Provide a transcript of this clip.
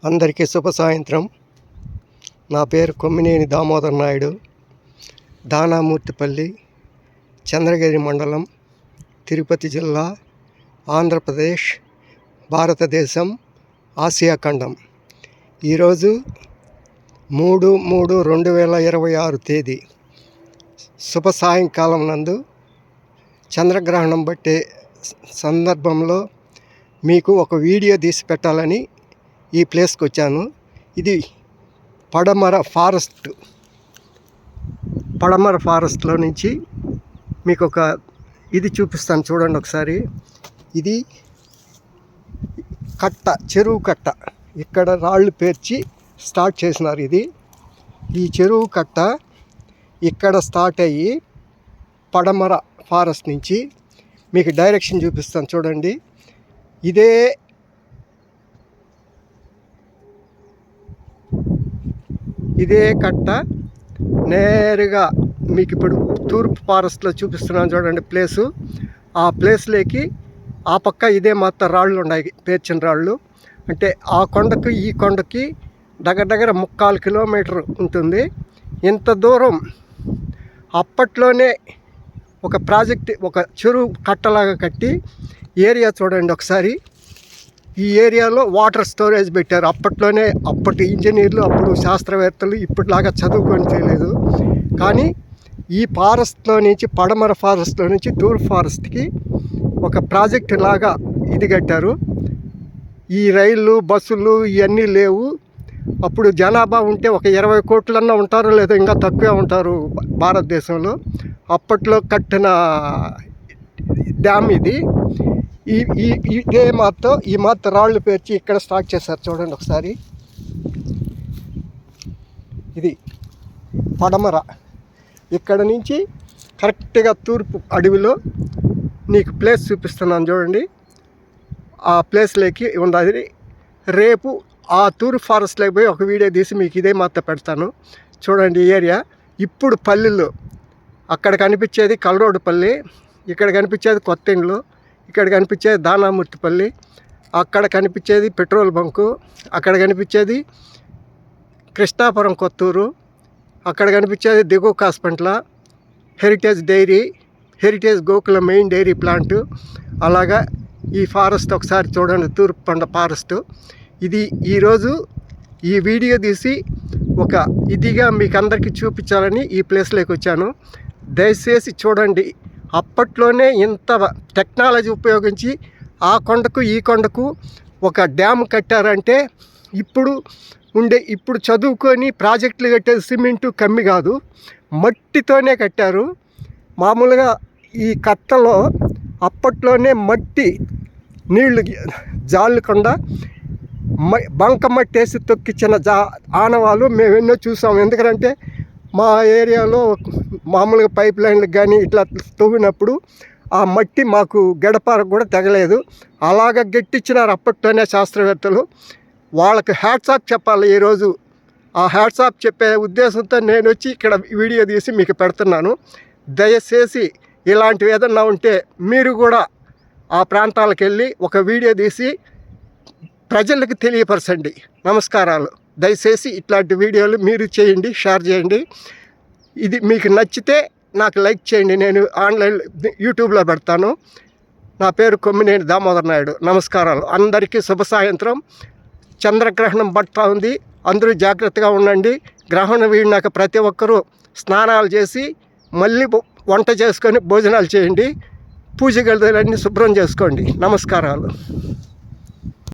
అందరికీ శుభ సాయంత్రం. నా పేరు కొమ్మినేని దామోదర్ నాయుడు. దానామూర్తిపల్లి, చంద్రగిరి మండలం, తిరుపతి జిల్లా, ఆంధ్రప్రదేశ్, భారతదేశం, ఆసియా ఖండం. ఈరోజు 3/3/2026 తేదీ శుభ సాయంకాలం నందు చంద్రగ్రహణం బట్టే సందర్భంలో మీకు ఒక వీడియో తీసి పెట్టాలని ఈ ప్లేస్కి వచ్చాను. ఇది పడమర ఫారెస్ట్లో నుంచి మీకు ఒక ఇది చూపిస్తాను, చూడండి ఒకసారి. ఇది చెరువు కట్ట. ఇక్కడ రాళ్ళు పేర్చి స్టార్ట్ చేసినారు. ఈ చెరువు కట్ట ఇక్కడ స్టార్ట్ అయ్యి పడమర ఫారెస్ట్ నుంచి మీకు డైరెక్షన్ చూపిస్తాను, చూడండి. ఇదే కట్ట నేరుగా మీకు ఇప్పుడు తూర్పు ఫారెస్ట్లో చూపిస్తున్నాను, చూడండి ప్లేసు. ఆ ప్లేస్లోకి ఆ పక్క ఇదే మొత్తం రాళ్ళు ఉన్నాయి, పేర్చిన రాళ్ళు. అంటే ఆ కొండకు ఈ కొండకి దగ్గర 3/4 కిలోమీటర్ ఉంటుంది. ఇంత దూరం అప్పట్లోనే ఒక ప్రాజెక్ట్, ఒక చెరువు కట్టలాగా కట్టి ఏరియా చూడండి ఒకసారి. ఈ ఏరియాలో వాటర్ స్టోరేజ్ పెట్టారు. అప్పటి ఇంజనీర్లు, అప్పుడు శాస్త్రవేత్తలు ఇప్పటిలాగా చదువుకొని చేయలేదు. కానీ ఈ ఫారెస్ట్లో నుంచి, పడమర ఫారెస్ట్లో నుంచి తూర్పు ఫారెస్ట్కి ఒక ప్రాజెక్టు లాగా ఇది కట్టారు. ఈ రైళ్ళు, బస్సులు ఇవన్నీ లేవు. అప్పుడు జనాభా ఉంటే ఒక 20 కోట్లన్నా ఉంటారో లేదో ఇంకా తక్కువే ఉంటారు భారతదేశంలో. అప్పట్లో కట్టిన డ్యామ్ ఇది. ఇదే ఈ మాత్రం రాళ్ళు పేర్చి ఇక్కడ స్టార్ట్ చేశారు, చూడండి ఒకసారి. ఇది పడమర. ఇక్కడ నుంచి కరెక్ట్గా తూర్పు అడవిలో నీకు ప్లేస్ చూపిస్తున్నాను, చూడండి. ఆ ప్లేస్లోకి ఉన్నది. రేపు ఆ తూర్పు ఫారెస్ట్లోకి పోయి ఒక వీడియో తీసి మీకు ఇదే మాత్రం పెడతాను, చూడండి. ఏరియా ఇప్పుడు పల్లెలు. అక్కడ కనిపించేది కలరోడుపల్లి, ఇక్కడ కనిపించేది కొత్త ఇండ్లు, ఇక్కడ కనిపించేది దానామూర్తిపల్లి, అక్కడ కనిపించేది పెట్రోల్ బంకు, అక్కడ కనిపించేది కృష్ణాపురం కొత్తూరు, అక్కడ కనిపించేది దిగువ కాస్పెంట్ల, heritage dairy, heritage Gokula main dairy plant. అలాగా ఈ ఫారెస్ట్ ఒకసారి చూడండి, తూర్పు కొండ ఫారెస్టు. ఇది ఈరోజు ఈ వీడియో తీసి ఒక ఇదిగా మీకు అందరికీ చూపించాలని ఈ ప్లేస్లోకి వచ్చాను. దయచేసి చూడండి. అప్పట్లోనే ఇంత టెక్నాలజీ ఉపయోగించి ఆ కొండకు ఈ కొండకు ఒక డ్యామ్ కట్టారంటే ఇప్పుడు చదువుకొని ప్రాజెక్టులు కట్టేది సిమెంటు కమ్మి కాదు, మట్టితోనే కట్టారు. మామూలుగా ఈ కట్టలో అప్పట్లోనే మట్టి నీళ్లు జాలకుండా బంక మట్టి వేసి తొక్కిచ్చిన ఆనవాళ్ళు మేము ఎన్నో చూసాము. ఎందుకంటే మా ఏరియాలో మామూలుగా పైప్ లైన్లకు కానీ ఇట్లా తవ్వినప్పుడు ఆ మట్టి మాకు గడపారకు కూడా తెగలేదు. అలాగ గట్టిచ్చినారు అప్పట్లోనే శాస్త్రవేత్తలు. వాళ్ళకి హ్యాట్సాప్ చెప్పాలి ఈరోజు. ఆ హ్యాట్సాప్ చెప్పే ఉద్దేశంతో నేను వచ్చి ఇక్కడ వీడియో తీసి మీకు పెడుతున్నాను. దయచేసి ఇలాంటివి ఏదన్నా ఉంటే మీరు కూడా ఆ ప్రాంతాలకు వెళ్ళి ఒక వీడియో తీసి ప్రజలకు తెలియపరచండి. నమస్కారాలు. దయచేసి ఇట్లాంటి వీడియోలు మీరు చేయండి, షేర్ చేయండి. ఇది మీకు నచ్చితే నాకు లైక్ చేయండి. నేను ఆన్లైన్ యూట్యూబ్లో పెడతాను. నా పేరు కొమ్మినేని దామోదర్ నాయుడు. నమస్కారాలు. అందరికీ శుభ సాయంత్రం. చంద్రగ్రహణం పడతా ఉంది, అందరూ జాగ్రత్తగా ఉండండి. గ్రహణం వీడినాక ప్రతి ఒక్కరూ స్నానాలు చేసి మళ్ళీ వంట చేసుకొని భోజనాలు చేయండి. పూజ గదులన్నీ శుభ్రం చేసుకోండి. నమస్కారాలు.